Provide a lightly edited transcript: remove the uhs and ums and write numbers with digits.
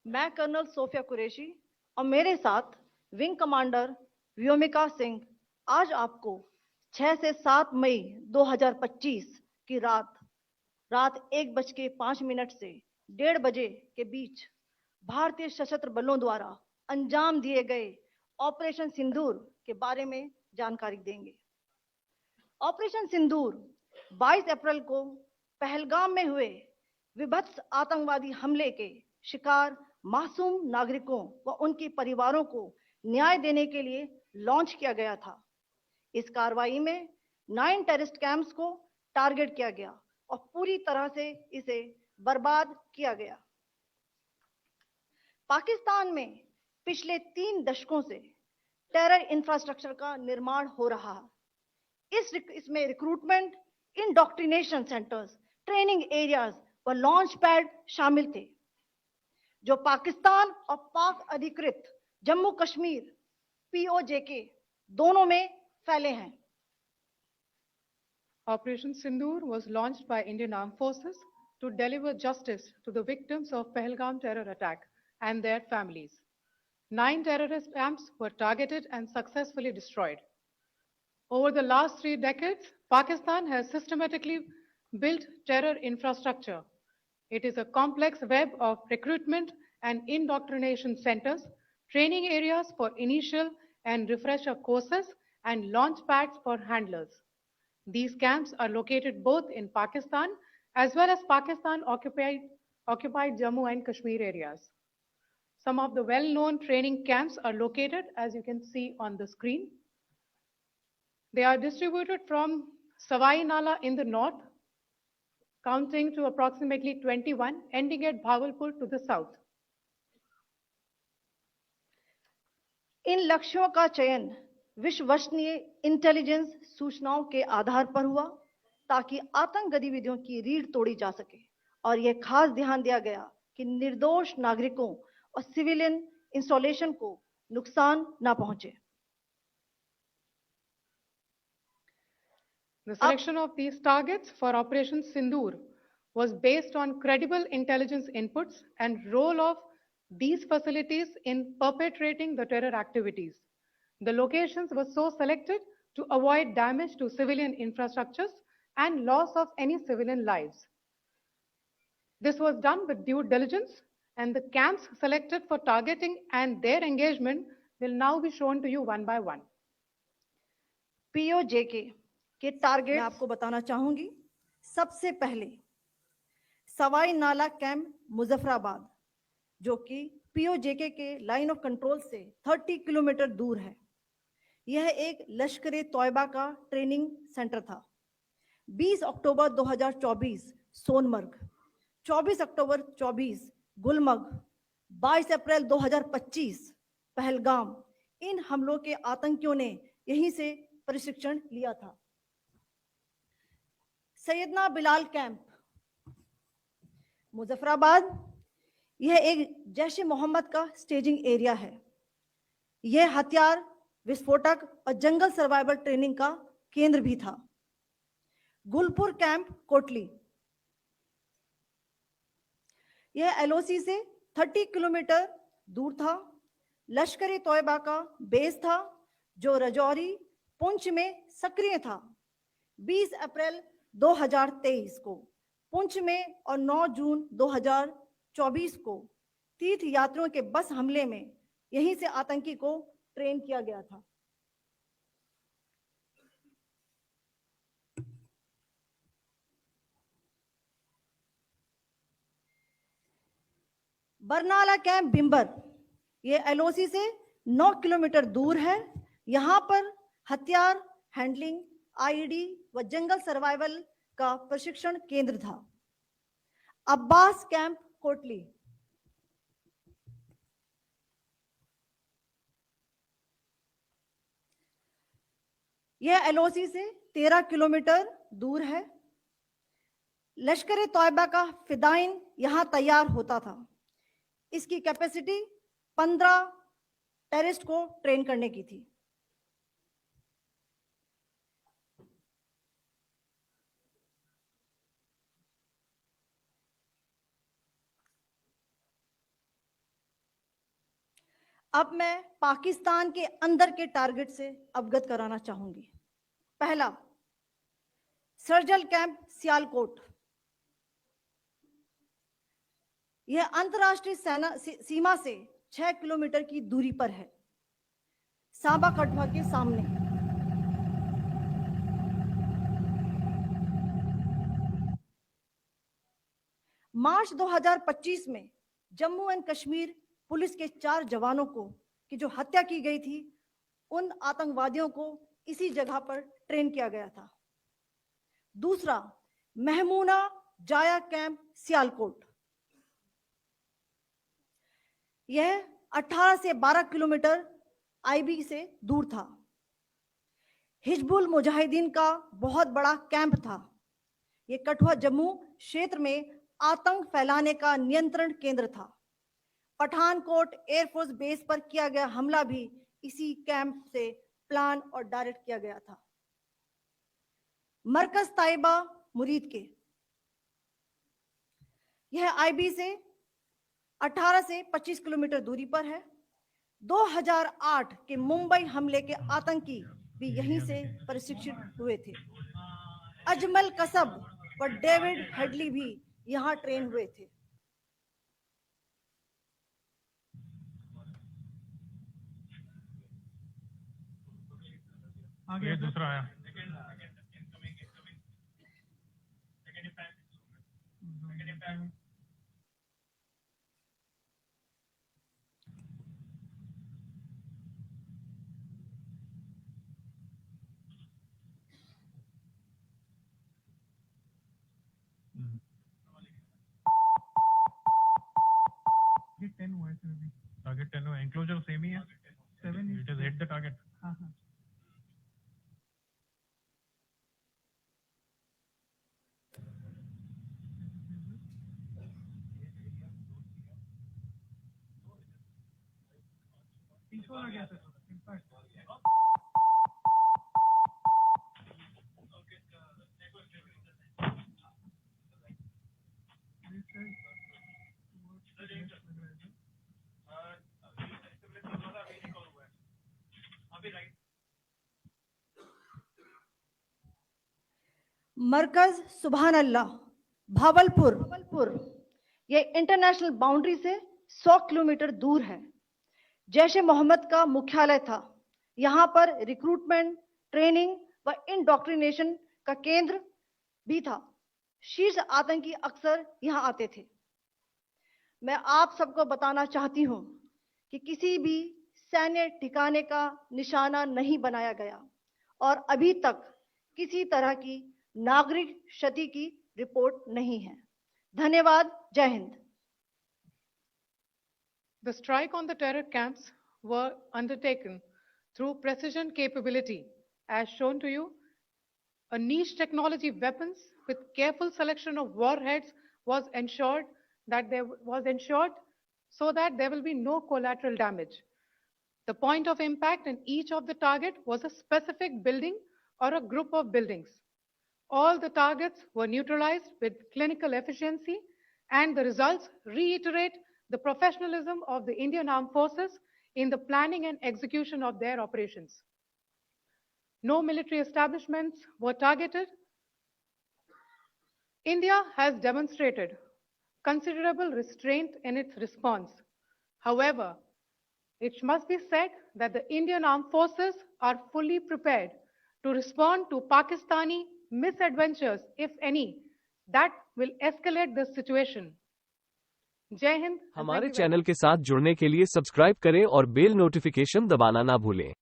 मैं colonel Sophia Qureshi और मेरे साथ विंग कमांडर व्योमिका सिंह आज आपको 6 से 7 मई 2025 की रात 1:05 से 1:30 के बीच भारतीय सशस्त्र बलों द्वारा अंजाम दिए गए ऑपरेशन सिंदूर के बारे में जानकारी देंगे। ऑपरेशन सिंदूर 22 अप्रैल को पहलगाम में हुए विभत्स आतंकवादी हमले के शिकार मासूम नागरिकों व उनके परिवारों को न्याय देने के लिए लॉन्च किया गया था। इस कार्रवाई में 9 टेररिस्ट कैंप्स को टारगेट किया गया और पूरी तरह से इसे बर्बाद किया गया। पाकिस्तान में पिछले 3 दशकों से टेरर इंफ्रास्ट्रक्चर का निर्माण हो रहा है। इसमें recruitment, indoctrination centres, training areas व लॉन्च पैड शामिल थे, जो पाकिस्तान और पाक अधिकृत जम्मू कश्मीर POJK दोनों में फैले हैं। Operation Sindoor was launched by Indian Armed Forces to deliver justice to the victims of Pahalgam terror attack and their families. 9 terrorist camps were targeted and successfully destroyed. Over the last 3 decades, Pakistan has systematically built terror infrastructure. It is a complex web of recruitment and indoctrination centers, training areas for initial and refresher courses, and launch pads for handlers. These camps are located both in Pakistan as well as Pakistan-occupied Jammu and Kashmir areas. Some of the well-known training camps are located, as you can see on the screen. They are distributed from Savai Nala in the north, counting to approximately 21, ending at Bhagalpur to the south. इन लक्ष्यों का चयन विश्वसनीय intelligence सूचनाओं के आधार पर हुआ ताकि आतंक गतिविधियों की रीढ़ तोड़ी जा सके, और यह खास ध्यान दिया गया कि निर्दोष नागरिकों और सिविलियन इंस्टॉलेशन को नुकसान न पहुंचे। The selection of these targets for Operation Sindoor was based on credible intelligence inputs and role of these facilities in perpetrating the terror activities. The locations were so selected to avoid damage to civilian infrastructures and loss of any civilian lives. This was done with due diligence, and the camps selected for targeting and their engagement will now be shown to you one by one. POJK के target मैं आपको बताना चाहूंगी। सबसे पहले सवाई नाला camp Muzaffarabad, जो कि POJK के लाइन ऑफ कंट्रोल से 30 किलोमीटर दूर है। यह एक लश्कर तौयबा का ट्रेनिंग सेंटर था। 20 अक्टूबर 2024 सोनमर्ग, 24 अक्टूबर 24 गुलमर्ग, 22 अप्रैल 2025 पहलगाम, इन हमलों के आतंकियों ने यहीं से प्रशिक्षण लिया था। सैयदना बिलाल कैंप मुजफ्फराबाद, यह एक जैश ए मोहम्मद का स्टेजिंग एरिया है। यह हथियार, विस्फोटक और जंगल सर्वाइवल ट्रेनिंग का केंद्र भी था। गुलपुर कैंप कोटली, यह LOC से 30 किलोमीटर दूर था। लश्कर तौयबा का बेस था, जो रजौरी पुंछ में सक्रिय था। 20 अप्रैल 2023 को पुंछ में और 9 जून 2024 को तीर्थ यात्रियों के बस हमले में यहीं से आतंकी को ट्रेन किया गया था। बरनाला कैंप बिंबर, ये LOC से 9 किलोमीटर दूर है। यहां पर हथियार, हैंडलिंग, IED व जंगल सर्वाइवल का प्रशिक्षण केंद्र था। अब्बास कैंप कोटली, यह LOC से 13 किलोमीटर दूर है। लश्कर तौयबा का फिदाइन यहां तैयार होता था। इसकी कैपेसिटी 15 टेररिस्ट को ट्रेन करने की थी। अब मैं पाकिस्तान के अंदर के टारगेट से अवगत कराना चाहूंगी। पहला, सर्जिकल कैंप सियालकोट। यह अंतर्राष्ट्रीय सीमा से 6 किलोमीटर की दूरी पर है, सांबा कठुआ के सामने। मार्च 2025 में जम्मू एंड कश्मीर पुलिस के 4 जवानों की जो हत्या की गई थी, उन आतंकवादियों को इसी जगह पर ट्रेन किया गया था। दूसरा, महमूना जाया कैंप सियालकोट। यह 18 से 12 किलोमीटर आईबी से दूर था। हिजबुल मुजाहिदीन का बहुत बड़ा कैंप था। यह कठुआ जम्मू क्षेत्र में आतंक फैलाने का नियंत्रण केंद्र था। पठानकोट एयरफोर्स बेस पर किया गया हमला भी इसी कैंप से प्लान और डायरेक्ट किया गया था। मरकज ताइबा मुरीद के, यह आईबी से 18 से 25 किलोमीटर दूरी पर है। 2008 के मुंबई हमले के आतंकी भी यहीं से प्रशिक्षित हुए थे। अजमल कसब व डेविड हेडली भी यहां ट्रेन हुए थे। आगे दूसरा आया। टारगेट 10 हुआ, एंक्लोजर सेम ही है। 7 it is hit the target. हाँ। हो गया सर, इनफैक्ट मरकज सुभान अल्लाह भावलपुर, यह इंटरनेशनल बाउंड्री से 100 किलोमीटर दूर है। जैश ए मोहम्मद का मुख्यालय था। यहां पर रिक्रूटमेंट, ट्रेनिंग व इंडोक्ट्रिनेशन का केंद्र भी था। शीर्ष आतंकी अक्सर यहां आते थे। मैं आप सबको बताना चाहती हूं कि किसी भी सैन्य ठिकाने का निशाना नहीं बनाया गया और अभी तक किसी तरह की नागरिक क्षति की रिपोर्ट नहीं है। धन्यवाद। जय Hind. The strike on the terror camps were undertaken through precision capability, as shown to you. A niche technology weapons with careful selection of warheads was ensured so that there will be no collateral damage. The point of impact in each of the target was a specific building or a group of buildings. All the targets were neutralized with clinical efficiency, and the results reiterate the professionalism of the Indian Armed Forces in the planning and execution of their operations. No military establishments were targeted. India has demonstrated considerable restraint in its response. However, it must be said that the Indian Armed Forces are fully prepared to respond to Pakistani misadventures, if any, that will escalate the situation. जय हिंद। हमारे channel के साथ जुड़ने के लिए subscribe करें और bell notification दबाना ना भूलें।